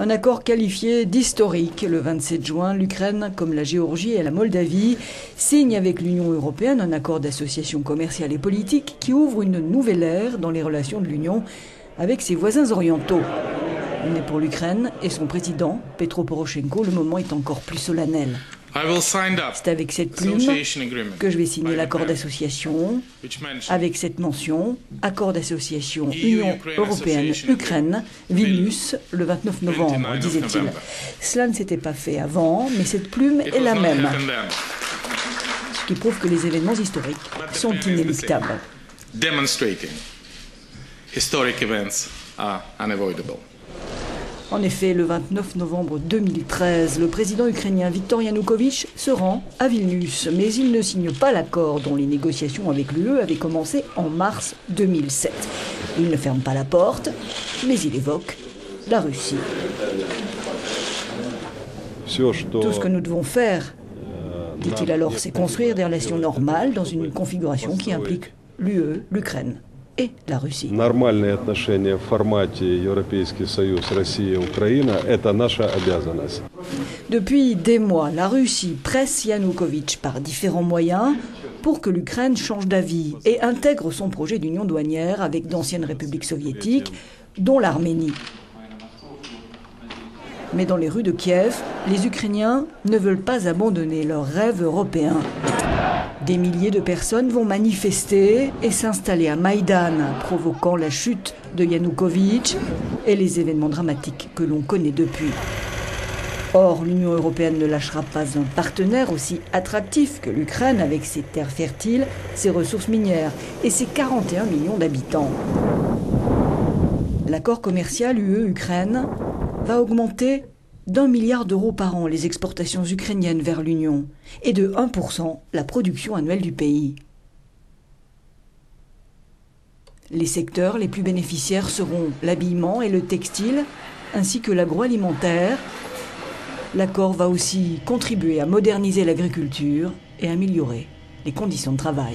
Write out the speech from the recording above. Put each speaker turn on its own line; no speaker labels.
Un accord qualifié d'historique. Le 27 juin, l'Ukraine, comme la Géorgie et la Moldavie, signe avec l'Union européenne un accord d'association commerciale et politique qui ouvre une nouvelle ère dans les relations de l'Union avec ses voisins orientaux. Mais pour l'Ukraine et son président, Petro Poroshenko, le moment est encore plus solennel. C'est avec cette plume que je vais signer l'accord d'association, avec cette mention, accord d'association Union européenne-Ukraine, Vilnius, le 29 novembre, disait-il. Cela ne s'était pas fait avant, mais cette plume est la même. Ce qui prouve que les événements historiques sont inéluctables. En effet, le 29 novembre 2013, le président ukrainien Viktor Yanukovych se rend à Vilnius. Mais il ne signe pas l'accord dont les négociations avec l'UE avaient commencé en mars 2007. Il ne ferme pas la porte, mais il évoque la Russie. Tout ce que nous devons faire, dit-il alors, c'est construire des relations normales dans une configuration qui implique l'UE, l'Ukraine et la Russie.
Нормальные отношения в формате Европейский Союз, Россия, Украина – это наша обязанность.
Depuis des mois, la Russie presse Yanukovych par différents moyens pour que l'Ukraine change d'avis et intègre son projet d'union douanière avec d'anciennes républiques soviétiques, dont l'Arménie. Mais dans les rues de Kiev, les Ukrainiens ne veulent pas abandonner leur rêve européen. Des milliers de personnes vont manifester et s'installer à Maïdan, provoquant la chute de Yanukovych et les événements dramatiques que l'on connaît depuis. Or, l'Union européenne ne lâchera pas un partenaire aussi attractif que l'Ukraine avec ses terres fertiles, ses ressources minières et ses 41 millions d'habitants. L'accord commercial UE-Ukraine va augmenter d'1 milliard d'euros par an les exportations ukrainiennes vers l'Union et de 1% la production annuelle du pays. Les secteurs les plus bénéficiaires seront l'habillement et le textile, ainsi que l'agroalimentaire. L'accord va aussi contribuer à moderniser l'agriculture et améliorer les conditions de travail.